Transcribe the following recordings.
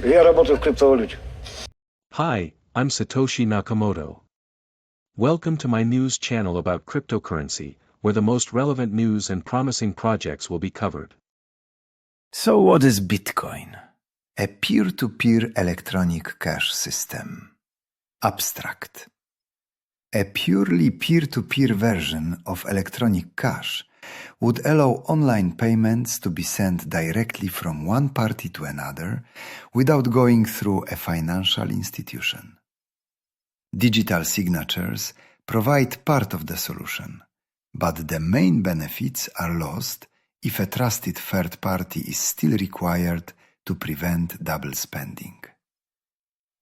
Я работаю в криптовалюте. Hi, I'm Satoshi Nakamoto. Welcome to my news channel about cryptocurrency, where the most relevant news and promising projects will be covered. So what is Bitcoin? A peer-to-peer electronic cash system. Abstract. A purely peer-to-peer version of electronic cash would allow online payments to be sent directly from one party to another without going through a financial institution. Digital signatures provide part of the solution, but the main benefits are lost if a trusted third party is still required to prevent double spending.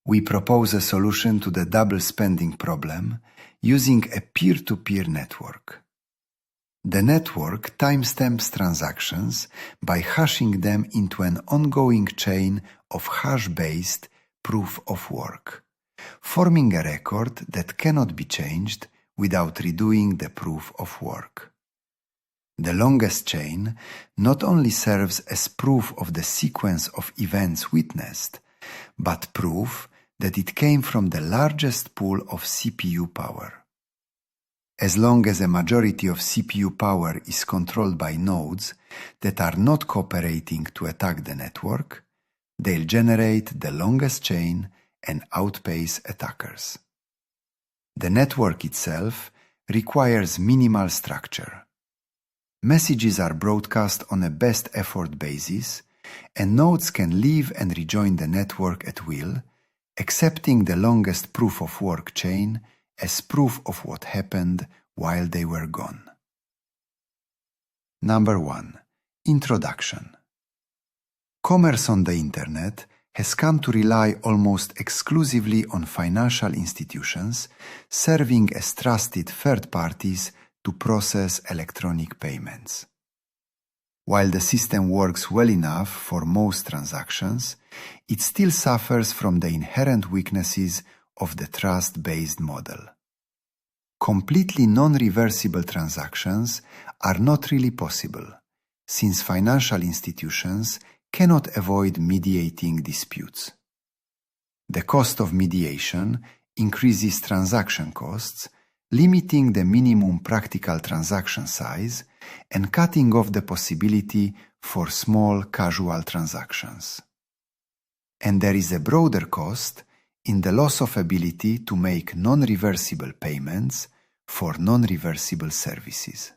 We propose a solution to the double spending problem using a peer-to-peer network. The network timestamps transactions by hashing them into an ongoing chain of hash-based proof of work, forming a record that cannot be changed without redoing the proof of work. The longest chain not only serves as proof of the sequence of events witnessed, but proof that it came from the largest pool of CPU power. As long as a majority of CPU power is controlled by nodes that are not cooperating to attack the network, they'll generate the longest chain and outpace attackers. The network itself requires minimal structure. Messages are broadcast on a best effort basis, and nodes can leave and rejoin the network at will, accepting the longest proof of work chain as proof of what happened while they were gone. Number 1. Introduction. Commerce on the Internet has come to rely almost exclusively on financial institutions serving as trusted third parties to process electronic payments. While the system works well enough for most transactions, it still suffers from the inherent weaknesses of the trust-based model. Completely non-reversible transactions are not really possible, since financial institutions cannot avoid mediating disputes. The cost of mediation increases transaction costs, limiting the minimum practical transaction size and cutting off the possibility for small casual transactions. And there is a broader cost in the loss of ability to make non-reversible payments for non-reversible services.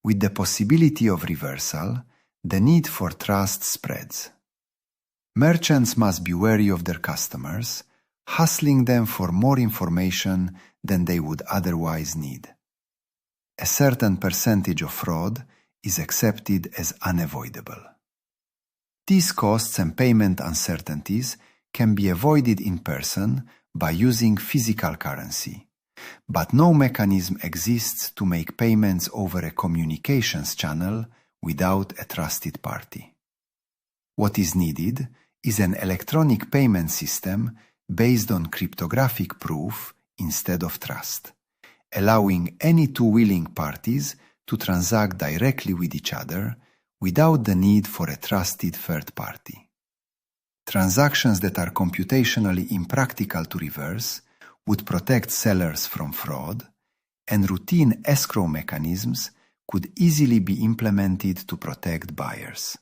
With the possibility of reversal, the need for trust spreads. Merchants must be wary of their customers, hassling them for more information than they would otherwise need. A certain percentage of fraud is accepted as unavoidable. These costs and payment uncertainties can be avoided in person by using physical currency, but no mechanism exists to make payments over a communications channel without a trusted party. What is needed is an electronic payment system based on cryptographic proof instead of trust, allowing any two willing parties to transact directly with each other without the need for a trusted third party. Transactions that are computationally impractical to reverse would protect sellers from fraud, and routine escrow mechanisms could easily be implemented to protect buyers.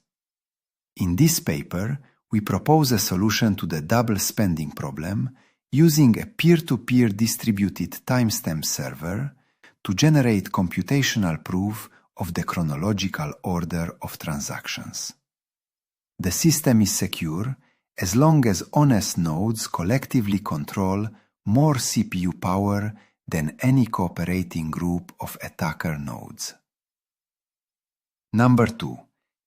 In this paper, we propose a solution to the double spending problem using a peer-to-peer distributed timestamp server to generate computational proof of the chronological order of transactions. The system is secure as long as honest nodes collectively control more CPU power than any cooperating group of attacker nodes. Number 2.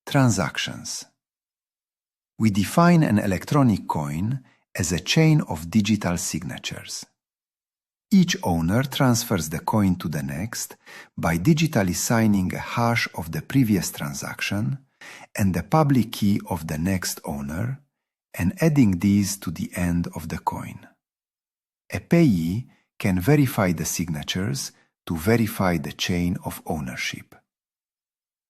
Transactions. We define an electronic coin as a chain of digital signatures. Each owner transfers the coin to the next by digitally signing a hash of the previous transaction and the public key of the next owner and adding these to the end of the coin. A payee can verify the signatures to verify the chain of ownership.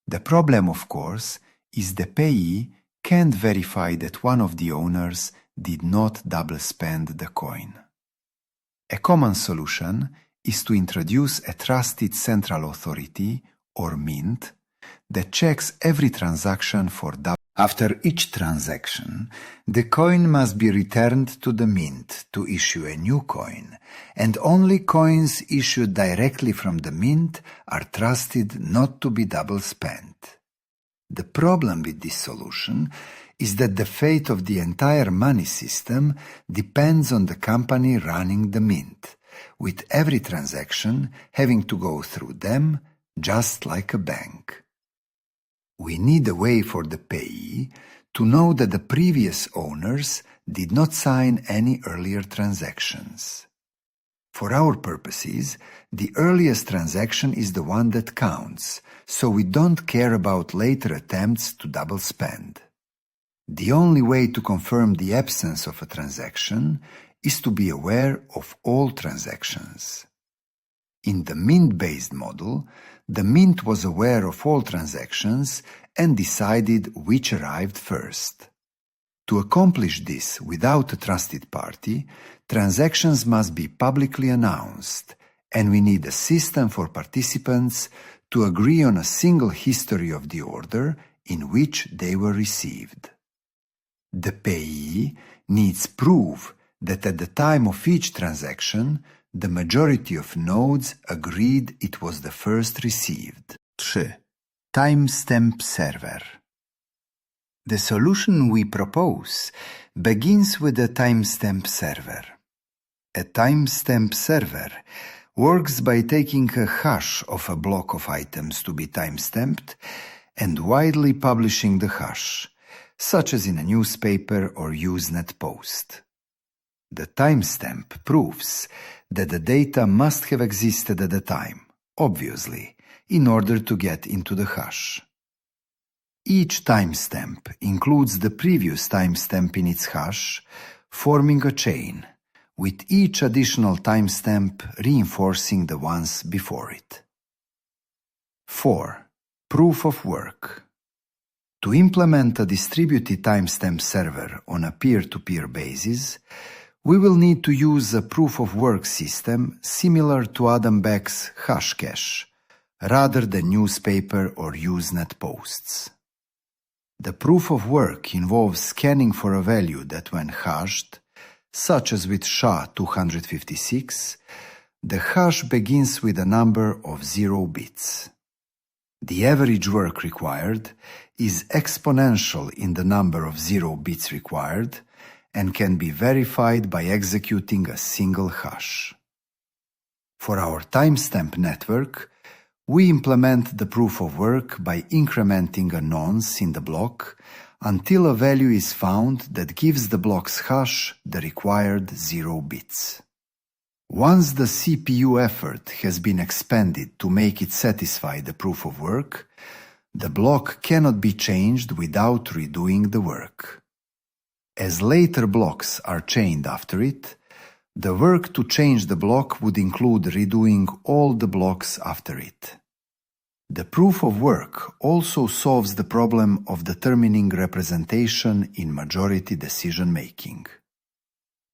The problem, of course, is the payee can't verify that one of the owners did not double spend the coin. A common solution is to introduce a trusted central authority, or mint, that checks every transaction for double. After each transaction, the coin must be returned to the mint to issue a new coin, and only coins issued directly from the mint are trusted not to be double spent. The problem with this solution is that the fate of the entire money system depends on the company running the mint, with every transaction having to go through them just like a bank. We need a way for the payee to know that the previous owners did not sign any earlier transactions. For our purposes, the earliest transaction is the one that counts, so we don't care about later attempts to double spend. The only way to confirm the absence of a transaction is to be aware of all transactions. In the mint-based model, the mint was aware of all transactions and decided which arrived first. To accomplish this without a trusted party, transactions must be publicly announced, and we need a system for participants to agree on a single history of the order in which they were received. The payee needs proof that at the time of each transaction, the majority of nodes agreed it was the first received. 3. Timestamp server. The solution we propose begins with a timestamp server. A timestamp server works by taking a hash of a block of items to be timestamped and widely publishing the hash, such as in a newspaper or Usenet post. The timestamp proves that the data must have existed at the time, obviously, in order to get into the hash. Each timestamp includes the previous timestamp in its hash, forming a chain, with each additional timestamp reinforcing the ones before it. 4. Proof of work. To implement a distributed timestamp server on a peer-to-peer basis, we will need to use a proof-of-work system similar to Adam Back's Hashcash, rather than newspaper or Usenet posts. The proof-of-work involves scanning for a value that, when hashed, such as with SHA-256, the hash begins with a number of 0 bits. The average work required is exponential in the number of 0 bits required, and can be verified by executing a single hash. For our timestamp network, we implement the proof of work by incrementing a nonce in the block until a value is found that gives the block's hash the required 0 bits. Once the CPU effort has been expended to make it satisfy the proof of work, the block cannot be changed without redoing the work. As later blocks are chained after it, the work to change the block would include redoing all the blocks after it. The proof of work also solves the problem of determining representation in majority decision-making.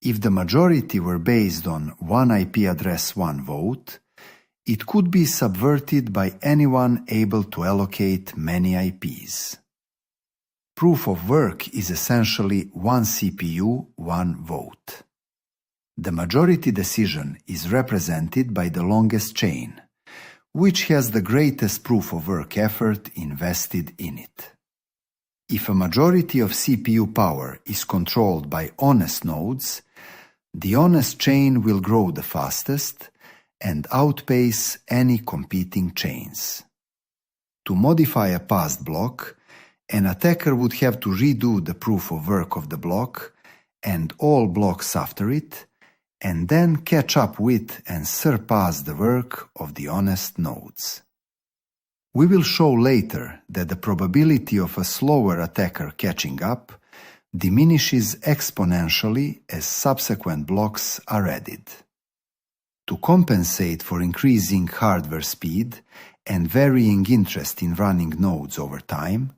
If the majority were based on one IP address, one vote, it could be subverted by anyone able to allocate many IPs. Proof of work is essentially one CPU, one vote. The majority decision is represented by the longest chain, which has the greatest proof of work effort invested in it. If a majority of CPU power is controlled by honest nodes, the honest chain will grow the fastest and outpace any competing chains. To modify a passed block, an attacker would have to redo the proof of work of the block and all blocks after it, and then catch up with and surpass the work of the honest nodes. We will show later that the probability of a slower attacker catching up diminishes exponentially as subsequent blocks are added. To compensate for increasing hardware speed and varying interest in running nodes over time,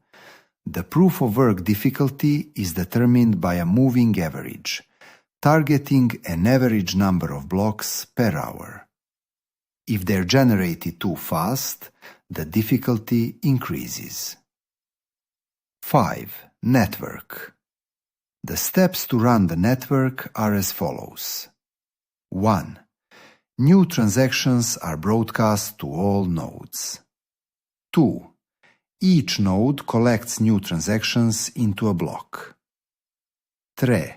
The proof of work difficulty is determined by a moving average, targeting an average number of blocks per hour. If they're generated too fast, the difficulty increases. 5. Network. The steps to run the network are as follows. 1. New transactions are broadcast to all nodes. 2. Each node collects new transactions into a block. 3.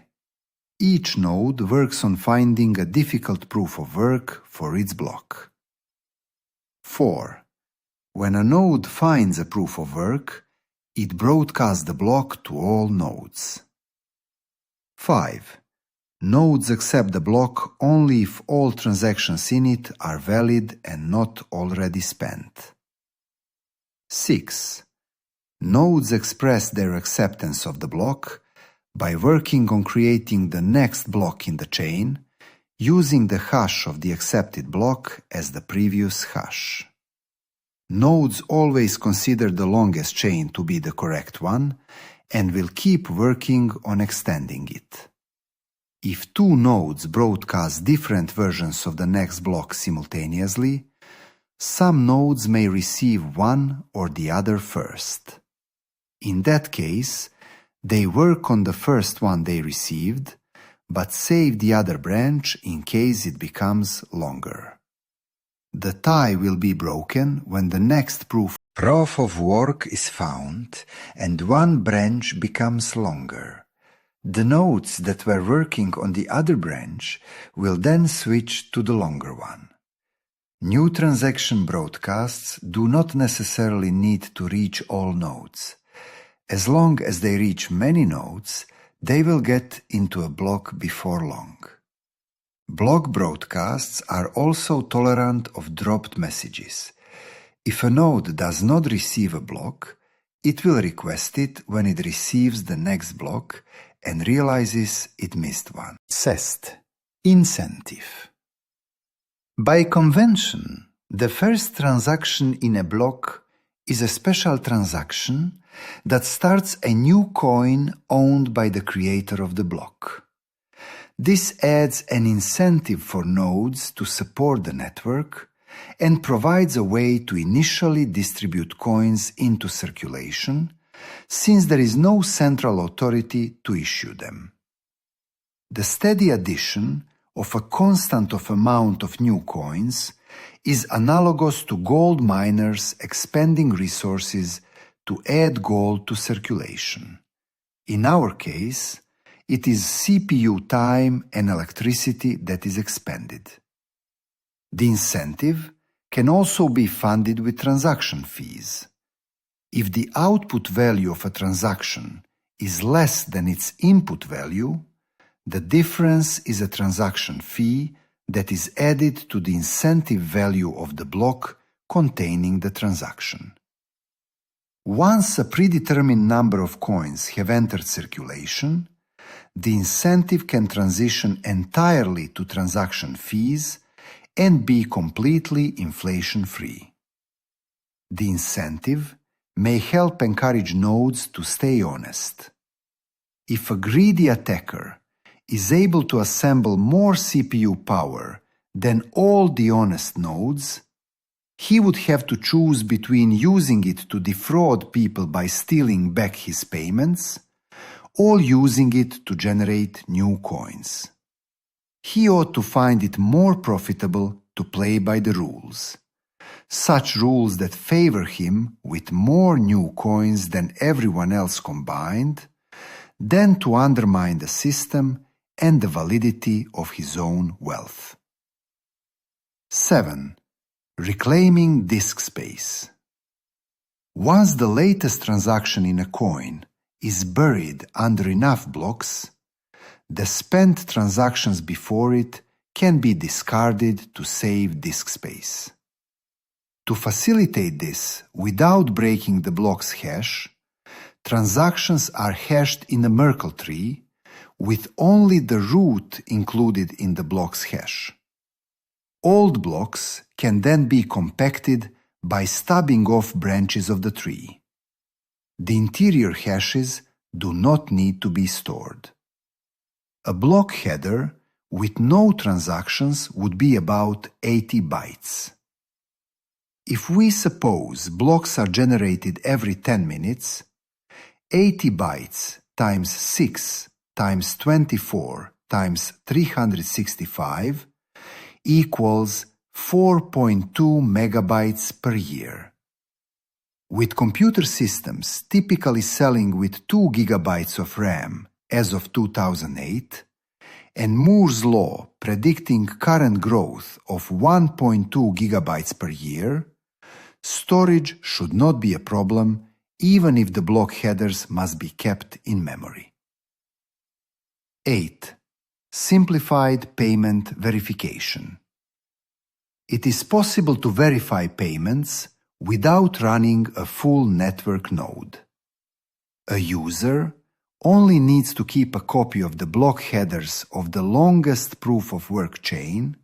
Each node works on finding a difficult proof of work for its block. 4. When a node finds a proof of work, it broadcasts the block to all nodes. 5. Nodes accept the block only if all transactions in it are valid and not already spent. 6. Nodes express their acceptance of the block by working on creating the next block in the chain, using the hash of the accepted block as the previous hash. Nodes always consider the longest chain to be the correct one and will keep working on extending it. If two nodes broadcast different versions of the next block simultaneously, some nodes may receive one or the other first. In that case, they work on the first one they received, but save the other branch in case it becomes longer. The tie will be broken when the next proof of work is found and one branch becomes longer. The nodes that were working on the other branch will then switch to the longer one. New transaction broadcasts do not necessarily need to reach all nodes. As long as they reach many nodes, they will get into a block before long. Block broadcasts are also tolerant of dropped messages. If a node does not receive a block, it will request it when it receives the next block and realizes it missed one. 6. Incentive. By convention, the first transaction in a block is a special transaction that starts a new coin owned by the creator of the block. This adds an incentive for nodes to support the network and provides a way to initially distribute coins into circulation, since there is no central authority to issue them. The steady addition of a constant amount of new coins is analogous to gold miners expending resources to add gold to circulation. In our case, it is CPU time and electricity that is expended. The incentive can also be funded with transaction fees. If the output value of a transaction is less than its input value, the difference is a transaction fee that is added to the incentive value of the block containing the transaction. Once a predetermined number of coins have entered circulation, the incentive can transition entirely to transaction fees and be completely inflation-free. The incentive may help encourage nodes to stay honest. If a greedy attacker is able to assemble more CPU power than all the honest nodes, he would have to choose between using it to defraud people by stealing back his payments or using it to generate new coins. He ought to find it more profitable to play by the rules. Such rules that favor him with more new coins than everyone else combined, than to undermine the system and the validity of his own wealth. 7. Reclaiming disk space. Once the latest transaction in a coin is buried under enough blocks, the spent transactions before it can be discarded to save disk space. To facilitate this without breaking the block's hash, transactions are hashed in a Merkle tree with only the root included in the block's hash. Old blocks can then be compacted by stubbing off branches of the tree. The interior hashes do not need to be stored. A block header with no transactions would be about 80 bytes. If we suppose blocks are generated every 10 minutes, 80 bytes times 6 times 24 times 365 equals 4.2 megabytes per year. With computer systems typically selling with 2 gigabytes of RAM as of 2008, and Moore's law predicting current growth of 1.2 gigabytes per year, storage should not be a problem even if the block headers must be kept in memory. 8. Simplified payment verification. It is possible to verify payments without running a full network node. A user only needs to keep a copy of the block headers of the longest proof of work chain,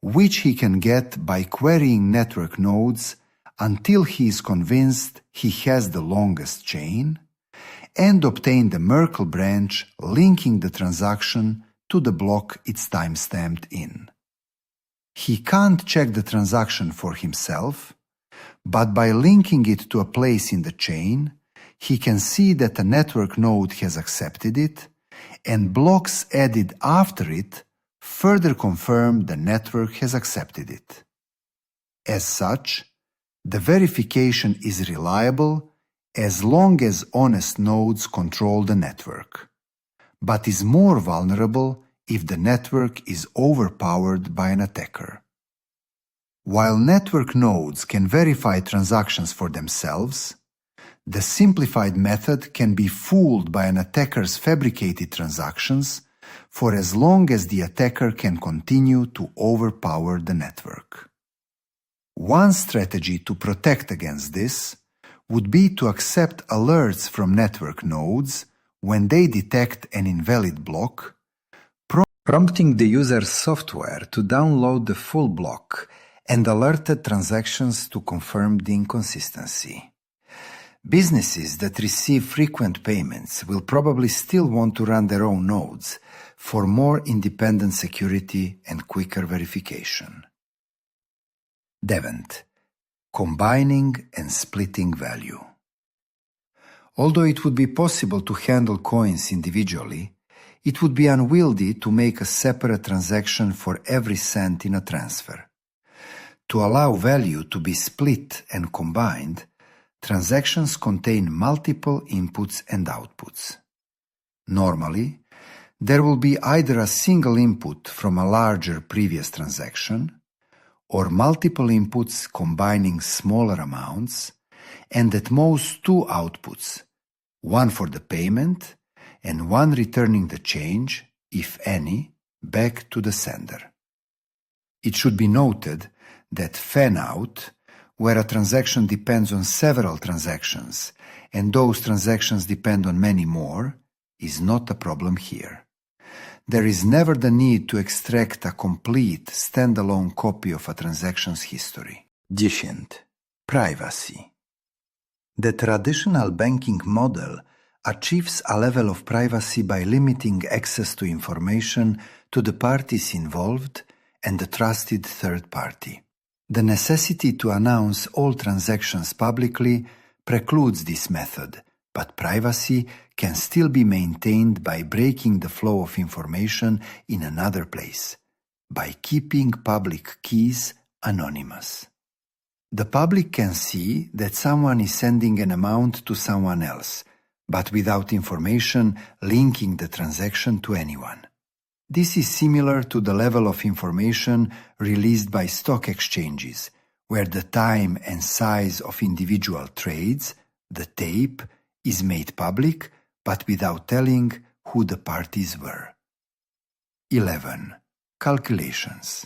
which he can get by querying network nodes until he is convinced he has the longest chain, and obtain the Merkle branch linking the transaction to the block it's timestamped in. He can't check the transaction for himself, but by linking it to a place in the chain, he can see that a network node has accepted it, and blocks added after it further confirm the network has accepted it. As such, the verification is reliable as long as honest nodes control the network, but is more vulnerable if the network is overpowered by an attacker. While network nodes can verify transactions for themselves, the simplified method can be fooled by an attacker's fabricated transactions for as long as the attacker can continue to overpower the network. One strategy to protect against this would be to accept alerts from network nodes when they detect an invalid block, prompting the user's software to download the full block and alerted transactions to confirm the inconsistency. Businesses that receive frequent payments will probably still want to run their own nodes for more independent security and quicker verification. 7. Combining and splitting value. Although it would be possible to handle coins individually, it would be unwieldy to make a separate transaction for every cent in a transfer. To allow value to be split and combined, transactions contain multiple inputs and outputs. Normally, there will be either a single input from a larger previous transaction, or multiple inputs combining smaller amounts, and at most 2 outputs, one for the payment and one returning the change, if any, back to the sender. It should be noted that fan-out, where a transaction depends on several transactions and those transactions depend on many more, is not a problem here. There is never the need to extract a complete standalone copy of a transaction's history. 10. Privacy. The traditional banking model achieves a level of privacy by limiting access to information to the parties involved and the trusted third party. The necessity to announce all transactions publicly precludes this method, but privacy can still be maintained by breaking the flow of information in another place, by keeping public keys anonymous. The public can see that someone is sending an amount to someone else, but without information linking the transaction to anyone. This is similar to the level of information released by stock exchanges, where the time and size of individual trades, the tape, is made public, but without telling who the parties were. 11. Calculations.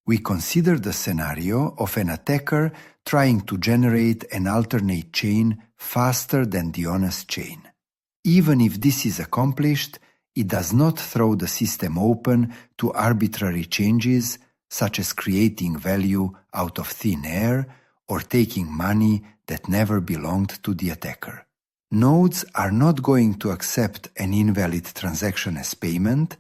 We consider the scenario of an attacker trying to generate an alternate chain faster than the honest chain. Even if this is accomplished, it does not throw the system open to arbitrary changes, such as creating value out of thin air or taking money that never belonged to the attacker. Nodes are not going to accept an invalid transaction as payment,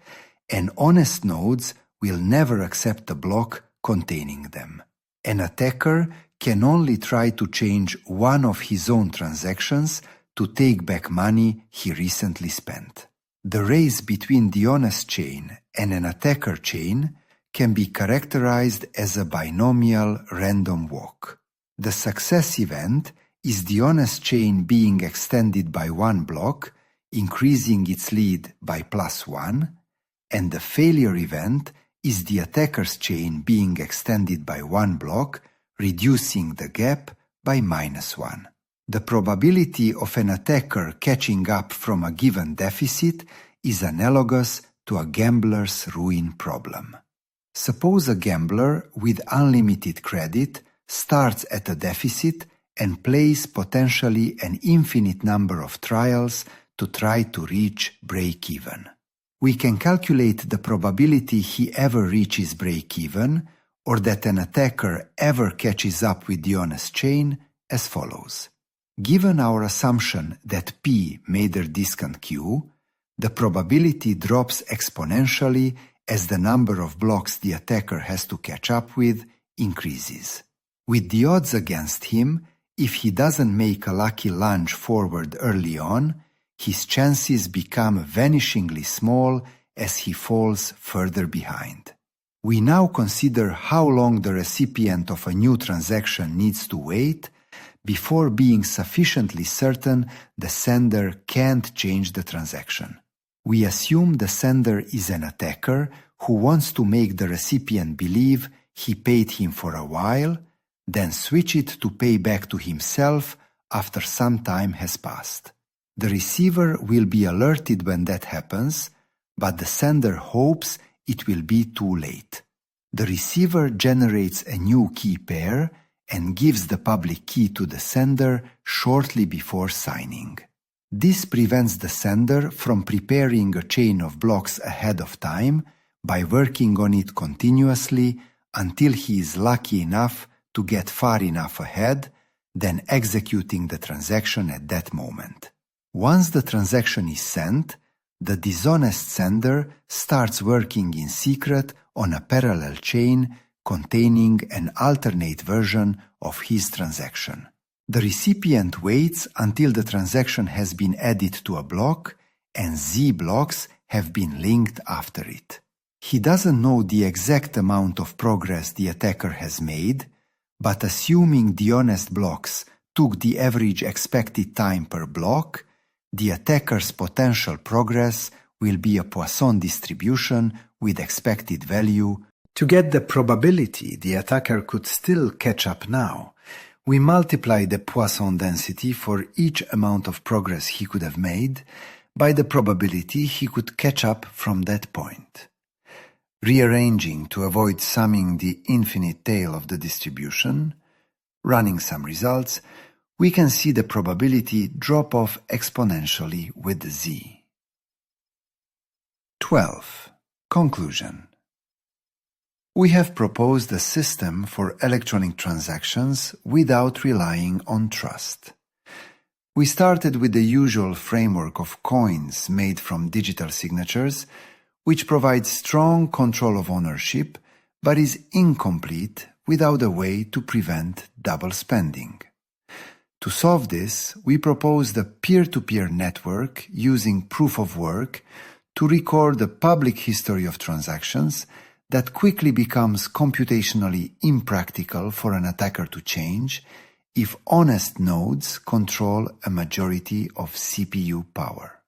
and honest nodes will never accept a block containing them. An attacker can only try to change one of his own transactions to take back money he recently spent. The race between the honest chain and an attacker chain can be characterized as a binomial random walk. The success event is the honest chain being extended by one block, increasing its lead by +1, and the failure event is the attacker's chain being extended by one block, reducing the gap by -1. The probability of an attacker catching up from a given deficit is analogous to a gambler's ruin problem. Suppose a gambler with unlimited credit starts at a deficit and plays potentially an infinite number of trials to try to reach break-even. We can calculate the probability he ever reaches break-even, or that an attacker ever catches up with the honest chain, as follows. Given our assumption that P major discount Q, the probability drops exponentially as the number of blocks the attacker has to catch up with increases. With the odds against him, if he doesn't make a lucky lunge forward early on, his chances become vanishingly small as he falls further behind. We now consider how long the recipient of a new transaction needs to wait before being sufficiently certain the sender can't change the transaction. We assume the sender is an attacker who wants to make the recipient believe he paid him for a while, then switch it to pay back to himself after some time has passed. The receiver will be alerted when that happens, but the sender hopes it will be too late. The receiver generates a new key pair and gives the public key to the sender shortly before signing. This prevents the sender from preparing a chain of blocks ahead of time by working on it continuously until he is lucky enough to get far enough ahead, then executing the transaction at that moment. Once the transaction is sent, the dishonest sender starts working in secret on a parallel chain containing an alternate version of his transaction. The recipient waits until the transaction has been added to a block and Z blocks have been linked after it. He doesn't know the exact amount of progress the attacker has made, but assuming the honest blocks took the average expected time per block, the attacker's potential progress will be a Poisson distribution with expected value. To get the probability the attacker could still catch up now, we multiply the Poisson density for each amount of progress he could have made by the probability he could catch up from that point. Rearranging to avoid summing the infinite tail of the distribution, running some results, we can see the probability drop off exponentially with Z. 12. Conclusion. We have proposed a system for electronic transactions without relying on trust. We started with the usual framework of coins made from digital signatures, which provides strong control of ownership, but is incomplete without a way to prevent double spending. To solve this, we proposed a peer-to-peer network using proof of work to record the public history of transactions that quickly becomes computationally impractical for an attacker to change if honest nodes control a majority of CPU power.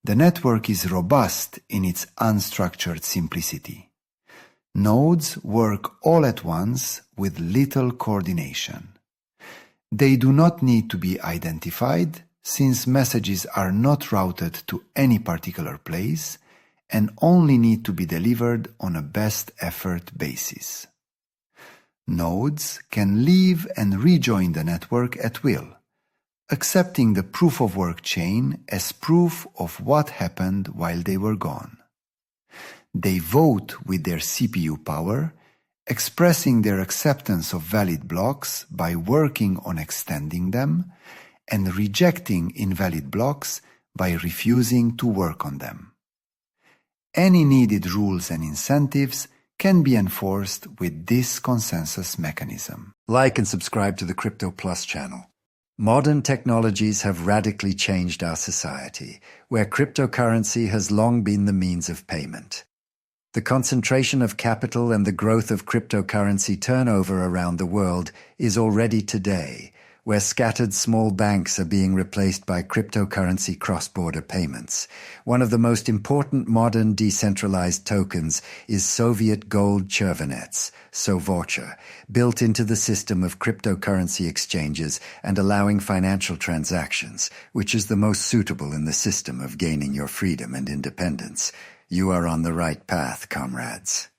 The network is robust in its unstructured simplicity. Nodes work all at once with little coordination. They do not need to be identified, since messages are not routed to any particular place and only need to be delivered on a best effort basis. Nodes can leave and rejoin the network at will, accepting the proof of work chain as proof of what happened while they were gone. They vote with their CPU power expressing their acceptance of valid blocks by working on extending them, and rejecting invalid blocks by refusing to work on them. Any needed rules and incentives can be enforced with this consensus mechanism. Like and subscribe to the Crypto Plus channel. Modern technologies have radically changed our society, where cryptocurrency has long been the means of payment. The concentration of capital and the growth of cryptocurrency turnover around the world is already today, where scattered small banks are being replaced by cryptocurrency cross-border payments. One of the most important modern decentralized tokens is Soviet gold chervonets, SOVAUCHER, built into the system of cryptocurrency exchanges and allowing financial transactions, which is the most suitable in the system of gaining your freedom and independence. You are on the right path, comrades.